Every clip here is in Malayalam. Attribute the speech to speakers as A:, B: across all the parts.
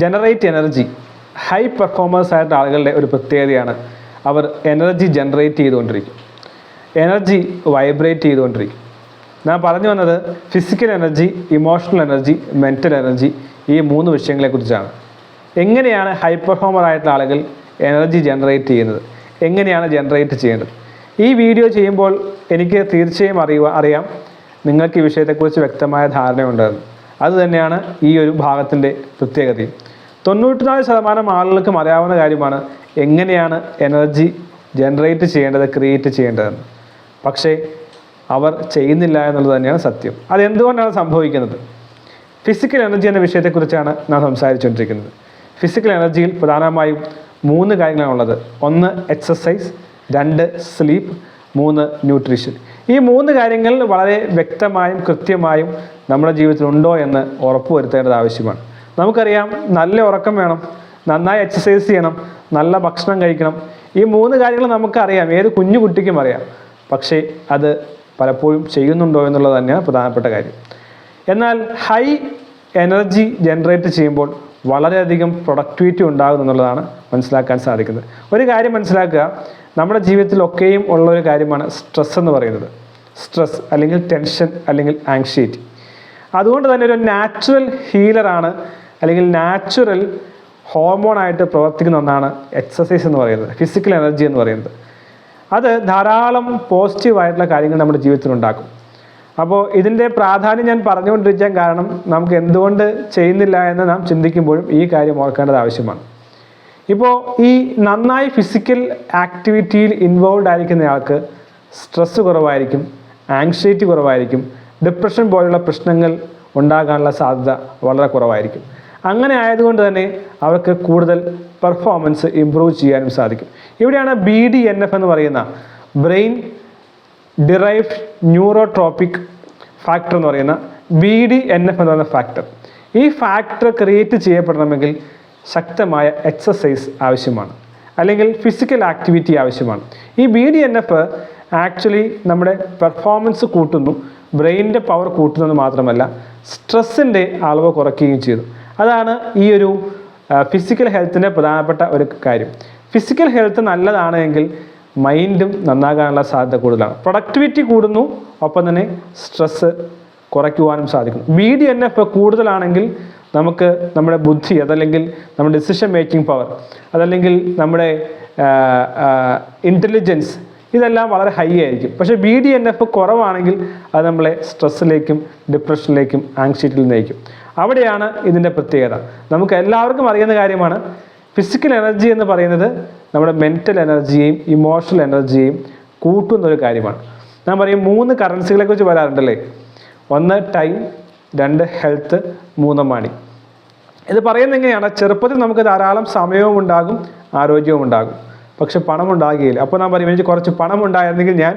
A: Generate energy. ഹൈ പെർഫോമേഴ്സ് ആയിട്ട് ആളുകളുടെ ഒരു പ്രത്യേകതയാണ് അവർ എനർജി ജനറേറ്റ് ചെയ്തുകൊണ്ടിരിക്കും, എനർജി വൈബ്രേറ്റ് ചെയ്തുകൊണ്ടിരിക്കും. ഞാൻ പറഞ്ഞു വന്നത് physical energy, emotional energy, mental energy, ഈ 3 വിഷയങ്ങളെക്കുറിച്ചാണ്. എങ്ങനെയാണ് ഹൈ പെർഫോമർ ആയിട്ടുള്ള ആളുകൾ എനർജി ജനറേറ്റ് ചെയ്യുന്നത്, എങ്ങനെയാണ് ജനറേറ്റ് ചെയ്യേണ്ടത്? ഈ വീഡിയോ ചെയ്യുമ്പോൾ എനിക്ക് തീർച്ചയായും അറിയാം നിങ്ങൾക്ക് ഈ വിഷയത്തെക്കുറിച്ച് വ്യക്തമായ ധാരണയുണ്ടെന്ന്. അതുതന്നെയാണ് ഈ ഒരു ഭാഗത്തിൻ്റെ പ്രത്യേകതയും. 94% ആളുകൾക്കും അറിയാവുന്ന കാര്യമാണ് എങ്ങനെയാണ് എനർജി ജനറേറ്റ് ചെയ്യേണ്ടത്, ക്രിയേറ്റ് ചെയ്യേണ്ടതെന്ന്. പക്ഷേ അവർ ചെയ്യുന്നില്ല എന്നുള്ളത് തന്നെയാണ് സത്യം. അതെന്തുകൊണ്ടാണ് സംഭവിക്കുന്നത്? ഫിസിക്കൽ എനർജി എന്ന വിഷയത്തെക്കുറിച്ചാണ് നാം സംസാരിച്ചുകൊണ്ടിരിക്കുന്നത്. ഫിസിക്കൽ എനർജിയിൽ പ്രധാനമായും 3 കാര്യങ്ങളാണുള്ളത്. 1 എക്സസൈസ്, 2 സ്ലീപ്പ്, 3 ന്യൂട്രീഷൻ. ഈ 3 കാര്യങ്ങൾ വളരെ വ്യക്തമായും കൃത്യമായും നമ്മുടെ ജീവിതത്തിൽ ഉണ്ടോ എന്ന് ഉറപ്പുവരുത്തേണ്ടത് ആവശ്യമാണ്. നമുക്കറിയാം നല്ല ഉറക്കം വേണം, നന്നായി എക്സസൈസ് ചെയ്യണം, നല്ല ഭക്ഷണം കഴിക്കണം. ഈ 3 കാര്യങ്ങൾ നമുക്കറിയാം, ഏത് കുഞ്ഞു കുട്ടിക്കും അറിയാം. പക്ഷേ അത് പലപ്പോഴും ചെയ്യുന്നുണ്ടോ എന്നുള്ളത് തന്നെയാണ് പ്രധാനപ്പെട്ട കാര്യം. എന്നാൽ ഹൈ എനർജി ജനറേറ്റ് ചെയ്യുമ്പോൾ വളരെയധികം പ്രൊഡക്ടിവിറ്റി ഉണ്ടാകും എന്നുള്ളതാണ് മനസ്സിലാക്കാൻ സാധിക്കുന്നത്. ഒരു കാര്യം മനസ്സിലാക്കുക, നമ്മുടെ ജീവിതത്തിലൊക്കെയും ഉള്ള ഒരു കാര്യമാണ് സ്ട്രെസ് എന്ന് പറയുന്നത്. സ്ട്രെസ് അല്ലെങ്കിൽ ടെൻഷൻ അല്ലെങ്കിൽ ആങ്ഷൈറ്റി. അതുകൊണ്ട് തന്നെ ഒരു നാച്ചുറൽ ഹീലറാണ് അല്ലെങ്കിൽ നാച്ചുറൽ ഹോർമോണായിട്ട് പ്രവർത്തിക്കുന്ന ഒന്നാണ് എക്സസൈസ് എന്ന് പറയുന്നത്, ഫിസിക്കൽ എനർജി എന്ന് പറയുന്നത്. അത് ധാരാളം പോസിറ്റീവായിട്ടുള്ള കാര്യങ്ങൾ നമ്മുടെ ജീവിതത്തിൽ ഉണ്ടാക്കും. അപ്പോൾ ഇതിൻ്റെ പ്രാധാന്യം ഞാൻ പറഞ്ഞുകൊണ്ടിരിക്കാൻ കാരണം നമുക്ക് എന്തുകൊണ്ട് ചെയ്യുന്നില്ല എന്ന് നാം ചിന്തിക്കുമ്പോഴും ഈ കാര്യം ഓർക്കേണ്ടത് ആവശ്യമാണ്. ഇപ്പോൾ ഈ നന്നായി ഫിസിക്കൽ ആക്ടിവിറ്റിയിൽ ഇൻവോൾവ് ആയിരിക്കുന്നയാൾക്ക് സ്ട്രെസ്സ് കുറവായിരിക്കും, ആങ്ഷൈറ്റി കുറവായിരിക്കും, ഡിപ്രഷൻ പോലുള്ള പ്രശ്നങ്ങൾ ഉണ്ടാകാനുള്ള സാധ്യത വളരെ കുറവായിരിക്കും. അങ്ങനെ ആയതുകൊണ്ട് തന്നെ അവർക്ക് കൂടുതൽ പെർഫോമൻസ് ഇമ്പ്രൂവ് ചെയ്യാനും സാധിക്കും. ഇവിടെയാണ് BDNF എന്ന് പറയുന്ന ബ്രെയിൻ ഡിറൈവ്ഡ് ന്യൂറോട്രോപ്പിക് ഫാക്ടർ എന്ന് പറയുന്ന BDNF എന്ന് പറയുന്ന ഫാക്ടർ. ഈ ഫാക്ടർ ക്രിയേറ്റ് ചെയ്യപ്പെടണമെങ്കിൽ ശക്തമായ എക്സസൈസ് ആവശ്യമാണ്, അല്ലെങ്കിൽ ഫിസിക്കൽ ആക്ടിവിറ്റി ആവശ്യമാണ്. ഈ BDNF ആക്ച്വലി നമ്മുടെ പെർഫോമൻസ് കൂട്ടുന്നു, ബ്രെയിനിൻ്റെ പവർ കൂട്ടുന്നത് മാത്രമല്ല സ്ട്രെസ്സിൻ്റെ അളവ് കുറയ്ക്കുകയും ചെയ്തു. അതാണ് ഈ ഒരു ഫിസിക്കൽ ഹെൽത്തിൻ്റെ പ്രധാനപ്പെട്ട ഒരു കാര്യം. ഫിസിക്കൽ ഹെൽത്ത് നല്ലതാണെങ്കിൽ മൈൻഡും നന്നാകാനുള്ള സാധ്യത കൂടുതലാണ്. പ്രൊഡക്ടിവിറ്റി കൂടുന്നു, ഒപ്പം തന്നെ സ്ട്രെസ്സ് കുറയ്ക്കുവാനും സാധിക്കും. BDNF കൂടുതലാണെങ്കിൽ നമുക്ക് നമ്മുടെ ബുദ്ധി, അതല്ലെങ്കിൽ നമ്മുടെ ഡിസിഷൻ മേക്കിംഗ് പവർ, അതല്ലെങ്കിൽ നമ്മുടെ ഇൻ്റലിജൻസ്, ഇതെല്ലാം വളരെ ഹൈ ആയിരിക്കും. പക്ഷേ BDNF കുറവാണെങ്കിൽ അത് നമ്മളെ സ്ട്രെസ്സിലേക്കും ഡിപ്രഷനിലേക്കും ആങ്ഷൈറ്റിയിൽ നയിക്കും. അവിടെയാണ് ഇതിൻ്റെ പ്രത്യേകത. നമുക്ക് എല്ലാവർക്കും അറിയുന്ന കാര്യമാണ് ഫിസിക്കൽ എനർജി എന്ന് പറയുന്നത് നമ്മുടെ മെൻ്റൽ എനർജിയെയും ഇമോഷണൽ എനർജിയെയും കൂട്ടുന്നൊരു കാര്യമാണ്. ഞാൻ പറയും 3 കറൻസികളെ കുറിച്ച് പറയാറുണ്ടല്ലേ. 1 ടൈം, 2 ഹെൽത്ത്, 3 മണി. ഇത് പറയുന്നത് എങ്ങനെയാണ്? ചെറുപ്പത്തിൽ നമുക്ക് ധാരാളം സമയവും ഉണ്ടാകും, ആരോഗ്യവും ഉണ്ടാകും, പക്ഷെ പണം ഉണ്ടാകുകയില്ല. അപ്പോൾ ഞാൻ പറയും എനിക്ക് കുറച്ച് പണം ഉണ്ടായിരുന്നെങ്കിൽ ഞാൻ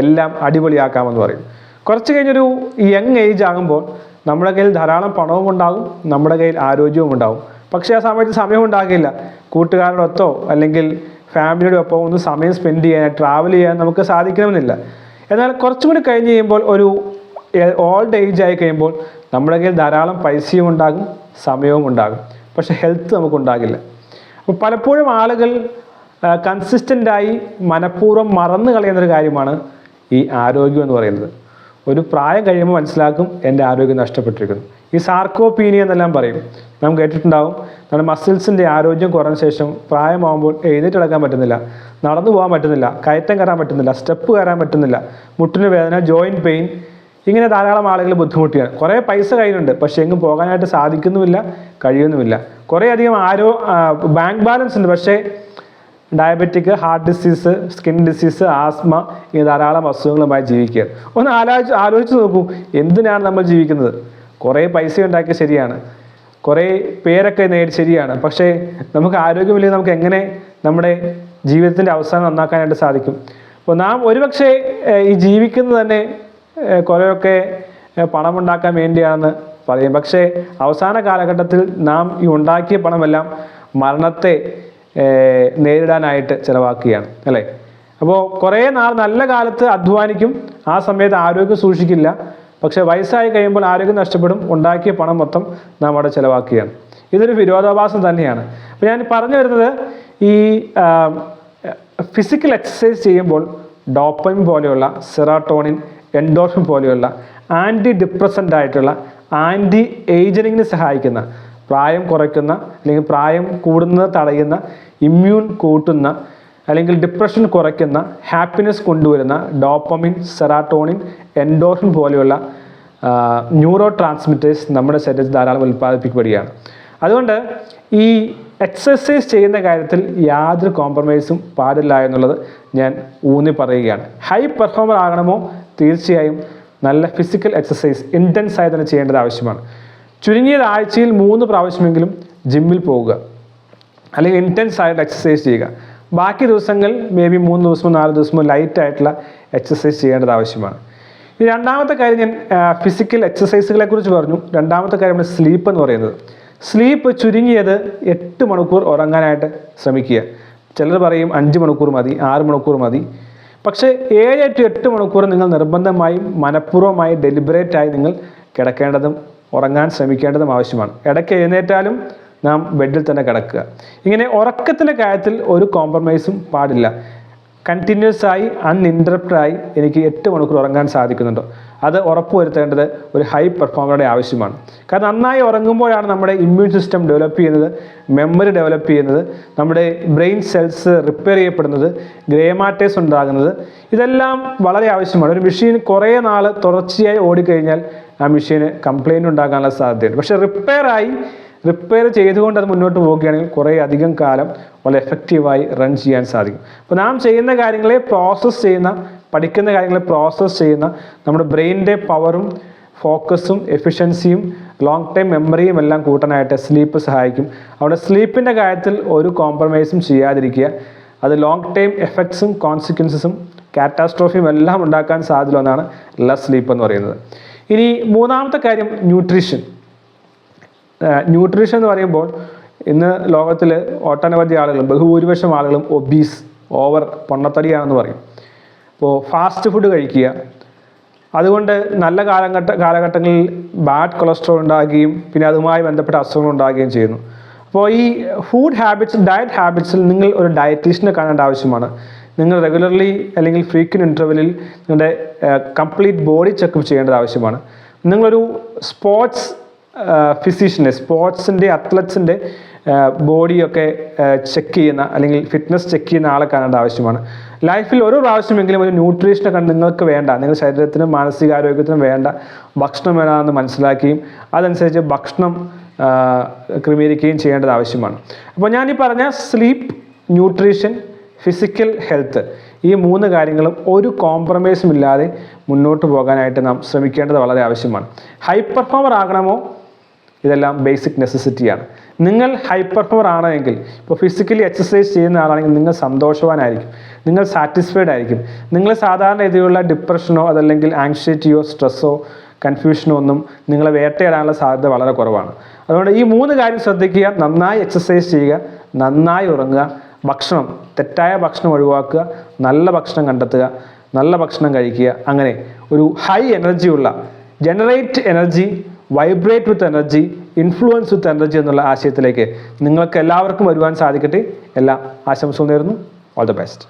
A: എല്ലാം അടിപൊളിയാക്കാമെന്ന് പറയും. കുറച്ച് കഴിഞ്ഞൊരു യങ് ഏജ് ആകുമ്പോൾ നമ്മുടെ കയ്യിൽ ധാരാളം പണവും ഉണ്ടാകും, നമ്മുടെ കയ്യിൽ ആരോഗ്യവും ഉണ്ടാകും. പക്ഷേ ആ സമയത്ത് സമയം ഉണ്ടാകില്ല. കൂട്ടുകാരോടൊത്തോ അല്ലെങ്കിൽ ഫാമിലിയുടെ ഒപ്പം ഒന്ന് സമയം സ്പെൻഡ് ചെയ്യാൻ, ട്രാവൽ ചെയ്യാൻ നമുക്ക് സാധിക്കണമെന്നില്ല. എന്നാൽ കുറച്ചും കൂടി കഴിഞ്ഞ് കഴിയുമ്പോൾ ഒരു ഓൾഡ് ഏജ് ആയി കഴിയുമ്പോൾ നമ്മുടെ കയ്യിൽ ധാരാളം പൈസയും ഉണ്ടാകും, സമയവും ഉണ്ടാകും, പക്ഷേ ഹെൽത്ത് നമുക്കുണ്ടാകില്ല. അപ്പോൾ പലപ്പോഴും ആളുകൾ കൺസിസ്റ്റൻ്റായി മനഃപൂർവ്വം മറന്നു കളയുന്നൊരു കാര്യമാണ് ഈ ആരോഗ്യം എന്ന് പറയുന്നത്. ഒരു പ്രായം കഴിയുമ്പോൾ മനസ്സിലാക്കും എൻ്റെ ആരോഗ്യം നഷ്ടപ്പെട്ടിരിക്കുന്നു. ഈ സാർക്കോപീനിയ എന്നെല്ലാം പറയും, നാം കേട്ടിട്ടുണ്ടാവും. നമ്മുടെ മസിൽസിൻ്റെ ആരോഗ്യം കുറഞ്ഞ ശേഷം പ്രായമാകുമ്പോൾ എഴുന്നേറ്റ് നടക്കാൻ പറ്റുന്നില്ല, നടന്നു പോകാൻ പറ്റുന്നില്ല, കയറ്റം കയറാൻ പറ്റുന്നില്ല, സ്റ്റെപ്പ് കയറാൻ പറ്റുന്നില്ല, മുട്ടിന് വേദന, ജോയിൻറ്റ് പെയിൻ, ഇങ്ങനെ ധാരാളം ആളുകൾ ബുദ്ധിമുട്ടിയാണ്. കുറേ പൈസ കയ്യിലുണ്ട്, പക്ഷേ എങ്ങും പോകാനായിട്ട് സാധിക്കുന്നുമില്ല, കഴിയുന്നുമില്ല. കുറേ അധികം ബാങ്ക് ബാലൻസ് ഉണ്ട്, പക്ഷേ diabetic, heart disease, skin disease, asthma, ഇങ്ങനെ ധാരാളം അസുഖങ്ങളുമായി ജീവിക്കുക. ഒന്ന് ആലോചിച്ച് നോക്കൂ, എന്തിനാണ് നമ്മൾ ജീവിക്കുന്നത്? കുറേ പൈസ ഉണ്ടാക്കിയ ശരിയാണ്, കുറേ പേരൊക്കെ നേടി ശരിയാണ്, പക്ഷേ നമുക്ക് ആരോഗ്യമില്ലെങ്കിൽ നമുക്ക് എങ്ങനെ നമ്മുടെ ജീവിതത്തിൻ്റെ അവസാനം നന്നാക്കാനായിട്ട് സാധിക്കും? അപ്പോൾ നാം ഒരുപക്ഷെ ഈ ജീവിക്കുന്നത് തന്നെ കുറേയൊക്കെ പണമുണ്ടാക്കാൻ വേണ്ടിയാണെന്ന് പറയും. പക്ഷേ അവസാന കാലഘട്ടത്തിൽ നാം ഈ ഉണ്ടാക്കിയ പണമെല്ലാം മരണത്തെ നേരിടാനായിട്ട് ചിലവാക്കുകയാണ്, അല്ലേ? അപ്പോൾ കുറേ നാൾ നല്ല കാലത്ത് അധ്വാനിക്കും, ആ സമയത്ത് ആരോഗ്യം സൂക്ഷിക്കില്ല. പക്ഷേ വയസ്സായി കഴിയുമ്പോൾ ആരോഗ്യം നഷ്ടപ്പെടും, ഉണ്ടാക്കിയ പണം മൊത്തം നാം അവിടെ ചിലവാക്കുകയാണ്. ഇതൊരു വിരോധാഭാസം തന്നെയാണ്. അപ്പോൾ ഞാൻ പറഞ്ഞു വരുന്നത് ഈ ഫിസിക്കൽ എക്സസൈസ് ചെയ്യുമ്പോൾ ഡോപ്പമിൻ പോലെയുള്ള സെറോട്ടോണിൻ, എൻഡോർഫിൻ പോലെയുള്ള ആൻറ്റി ഡിപ്രസൻ്റ് ആയിട്ടുള്ള ആൻറ്റി ഏജിങ്ങിന് സഹായിക്കുന്ന, പ്രായം കുറയ്ക്കുന്ന അല്ലെങ്കിൽ പ്രായം കൂടുന്നത് തടയുന്ന, ഇമ്മ്യൂൺ കൂട്ടുന്ന അല്ലെങ്കിൽ ഡിപ്രഷൻ കുറയ്ക്കുന്ന, ഹാപ്പിനെസ് കൊണ്ടുവരുന്ന ഡോപ്പമിൻ, സെറോട്ടോണിൻ, എൻഡോർഫിൻ പോലെയുള്ള ന്യൂറോ ട്രാൻസ്മിറ്റേഴ്സ് നമ്മുടെ ശരീരത്തിൽ ധാരാളം ഉൽപ്പാദിപ്പിക്കപ്പെടുകയാണ്. അതുകൊണ്ട് ഈ എക്സസൈസ് ചെയ്യുന്ന കാര്യത്തിൽ യാതൊരു കോംപ്രമൈസും പാടില്ല എന്നുള്ളത് ഞാൻ ഊന്നി പറയുകയാണ്. ഹൈ പെർഫോമർ ആകണമോ തീർച്ചയായും നല്ല ഫിസിക്കൽ എക്സസൈസ് ഇൻറ്റൻസ് ആയി തന്നെ ചെയ്യേണ്ടത് ആവശ്യമാണ്. ചുരുങ്ങിയത് ആഴ്ചയിൽ 3 പ്രാവശ്യമെങ്കിലും ജിമ്മിൽ പോവുക, അല്ലെങ്കിൽ ഇൻറ്റൻസ് ആയിട്ട് എക്സസൈസ് ചെയ്യുക. ബാക്കി ദിവസങ്ങൾ മേ ബി 3 ദിവസമോ 4 ദിവസമോ ലൈറ്റ് ആയിട്ടുള്ള എക്സസൈസ് ചെയ്യേണ്ടത് ആവശ്യമാണ്. ഈ രണ്ടാമത്തെ കാര്യം ഞാൻ ഫിസിക്കൽ എക്സസൈസുകളെ കുറിച്ച് പറഞ്ഞു. രണ്ടാമത്തെ കാര്യമാണ് സ്ലീപ്പ് എന്ന് പറയുന്നത്. സ്ലീപ്പ് ചുരുങ്ങിയത് 8 മണിക്കൂർ ഉറങ്ങാനായിട്ട് ശ്രമിക്കുക. ചിലർ പറയും 5 മണിക്കൂർ മതി, 6 മണിക്കൂർ മതി. പക്ഷേ 7 to 8 മണിക്കൂർ നിങ്ങൾ നിർബന്ധമായും മനഃപൂർവ്വമായി ഡെലിബറേറ്റായി നിങ്ങൾ കിടക്കേണ്ടതും ഉറങ്ങാൻ ശ്രമിക്കേണ്ടതും ആവശ്യമാണ്. ഇടയ്ക്ക് എഴുന്നേറ്റാലും നാം ബെഡിൽ തന്നെ കിടക്കുക. ഇങ്ങനെ ഉറക്കത്തിൻ്റെ കാര്യത്തിൽ ഒരു കോംപ്രമൈസും പാടില്ല. കണ്ടിന്യൂസ് ആയി അൺഇൻറ്ററപ്റ്റഡായി എനിക്ക് 8 മണിക്കൂർ ഉറങ്ങാൻ സാധിക്കുന്നുണ്ടോ, അത് ഉറപ്പുവരുത്തേണ്ടത് ഒരു ഹൈ പെർഫോമറുടെ ആവശ്യമാണ്. കാരണം നന്നായി ഉറങ്ങുമ്പോഴാണ് നമ്മുടെ ഇമ്മ്യൂൺ സിസ്റ്റം ഡെവലപ്പ് ചെയ്യുന്നത്, മെമ്മറി ഡെവലപ്പ് ചെയ്യുന്നത്, നമ്മുടെ ബ്രെയിൻ സെൽസ് റിപ്പയർ ചെയ്യപ്പെടുന്നത്, ഗ്രേമാറ്റേഴ്സ് ഉണ്ടാകുന്നത്. ഇതെല്ലാം വളരെ ആവശ്യമാണ്. ഒരു മെഷീൻ കുറേ നാൾ തുടർച്ചയായി ഓടിക്കഴിഞ്ഞാൽ ആ മെഷീന് കംപ്ലയിൻ്റ് ഉണ്ടാകാനുള്ള സാധ്യതയുണ്ട്. പക്ഷേ റിപ്പയർ ചെയ്തുകൊണ്ട് അത് മുന്നോട്ട് പോവുകയാണെങ്കിൽ കുറേ അധികം കാലം വളരെ എഫക്റ്റീവായി റൺ ചെയ്യാൻ സാധിക്കും. അപ്പോൾ നാം ചെയ്യുന്ന കാര്യങ്ങളെ പഠിക്കുന്ന കാര്യങ്ങളെ പ്രോസസ്സ് ചെയ്യുന്ന നമ്മുടെ ബ്രെയിനിൻ്റെ പവറും ഫോക്കസും എഫിഷ്യൻസിയും ലോങ് ടൈം മെമ്മറിയും എല്ലാം കൂട്ടാനായിട്ട് സ്ലീപ്പ് സഹായിക്കും. അവിടെ സ്ലീപ്പിൻ്റെ കാര്യത്തിൽ ഒരു കോംപ്രമൈസും ചെയ്യാതിരിക്കുക. അത് ലോങ് ടൈം എഫക്ട്സും കോൺസിക്വൻസസും കാറ്റാസ്ട്രോഫിയും എല്ലാം ഉണ്ടാക്കാൻ സാധ്യതയുള്ള ഒന്നാണ് ലെസ് സ്ലീപ്പ് എന്ന് പറയുന്നത്. ഇനി മൂന്നാമത്തെ കാര്യം ന്യൂട്രീഷൻ എന്ന് പറയുമ്പോൾ ഇന്ന് ലോകത്തിൽ ഒട്ടനവധി ആളുകളും ബഹുഭൂരിപക്ഷം ആളുകളും ഒബീസ്, പൊണ്ണത്തടിയാണെന്ന് പറയും. അപ്പോൾ ഫാസ്റ്റ് ഫുഡ് കഴിക്കുക, അതുകൊണ്ട് നല്ല കാലഘട്ടങ്ങളിൽ ബാഡ് കൊളസ്ട്രോൾ ഉണ്ടാകുകയും പിന്നെ അതുമായി ബന്ധപ്പെട്ട അസുഖങ്ങൾ ഉണ്ടാകുകയും ചെയ്യുന്നു. അപ്പോൾ ഈ ഡയറ്റ് ഹാബിറ്റ്സിൽ നിങ്ങൾ ഒരു ഡയറ്റീഷ്യനെ കാണേണ്ട ആവശ്യമാണ്. നിങ്ങൾ റെഗുലർലി അല്ലെങ്കിൽ ഫ്രീക്വൻറ്റ് ഇൻ്റർവെല്ലിൽ നിങ്ങളുടെ കംപ്ലീറ്റ് ബോഡി ചെക്കപ്പ് ചെയ്യേണ്ടത് ആവശ്യമാണ്. നിങ്ങളൊരു സ്പോർട്സ് ഫിസിഷ്യനെ, സ്പോർട്സിൻ്റെ അത്ലറ്റ്സിൻ്റെ ബോഡിയൊക്കെ ചെക്ക് ചെയ്യുന്ന അല്ലെങ്കിൽ ഫിറ്റ്നസ് ചെക്ക് ചെയ്യുന്ന ആളെ കാണേണ്ട ആവശ്യമാണ്. ലൈഫിൽ ഒരു പ്രാവശ്യമെങ്കിലും ഒരു ന്യൂട്രീഷനെ കണ്ട് നിങ്ങൾക്ക് വേണ്ട, നിങ്ങളുടെ ശരീരത്തിനും മാനസികാരോഗ്യത്തിനും വേണ്ട ഭക്ഷണം വേണമെന്ന് മനസ്സിലാക്കുകയും അതനുസരിച്ച് ഭക്ഷണം ക്രമീകരിക്കുകയും ചെയ്യേണ്ടത് ആവശ്യമാണ്. അപ്പോൾ ഞാനീ പറഞ്ഞ സ്ലീപ്പ്, ന്യൂട്രീഷൻ, ഫിസിക്കൽ ഹെൽത്ത്, ഈ 3 കാര്യങ്ങളും ഒരു കോംപ്രമൈസും ഇല്ലാതെ മുന്നോട്ട് പോകാനായിട്ട് നാം ശ്രമിക്കേണ്ടത് വളരെ ആവശ്യമാണ്. ഹൈ പെർഫോമർ ആകണമോ ഇതെല്ലാം ബേസിക് നെസസിറ്റിയാണ്. നിങ്ങൾ ഹൈ പെർഫോമർ ആണെങ്കിൽ, ഇപ്പോൾ ഫിസിക്കലി എക്സസൈസ് ചെയ്യുന്ന ആളാണെങ്കിൽ നിങ്ങൾ സന്തോഷവാനായിരിക്കും, നിങ്ങൾ സാറ്റിസ്ഫൈഡ് ആയിരിക്കും. നിങ്ങൾ സാധാരണ രീതിയിലുള്ള ഡിപ്രഷനോ അതല്ലെങ്കിൽ ആങ്സൈറ്റിയോ സ്ട്രെസ്സോ കൺഫ്യൂഷനോ ഒന്നും നിങ്ങളെ വേട്ടയിടാനുള്ള സാധ്യത വളരെ കുറവാണ്. അതുകൊണ്ട് ഈ 3 കാര്യം ശ്രദ്ധിക്കുക. നന്നായി എക്സസൈസ് ചെയ്യുക, നന്നായി ഉറങ്ങുക, ഭക്ഷണം, തെറ്റായ ഭക്ഷണം ഒഴിവാക്കുക, നല്ല ഭക്ഷണം കണ്ടെത്തുക, നല്ല ഭക്ഷണം കഴിക്കുക. അങ്ങനെ ഒരു ഹൈ എനർജിയുള്ള, generate energy, vibrate with energy, influence with energy എന്നുള്ള ആശയത്തിലേക്ക് നിങ്ങൾക്ക് എല്ലാവർക്കും വരുവാൻ സാധിക്കട്ടെ. എല്ലാ ആശംസകളും നേരുന്നു. All the best.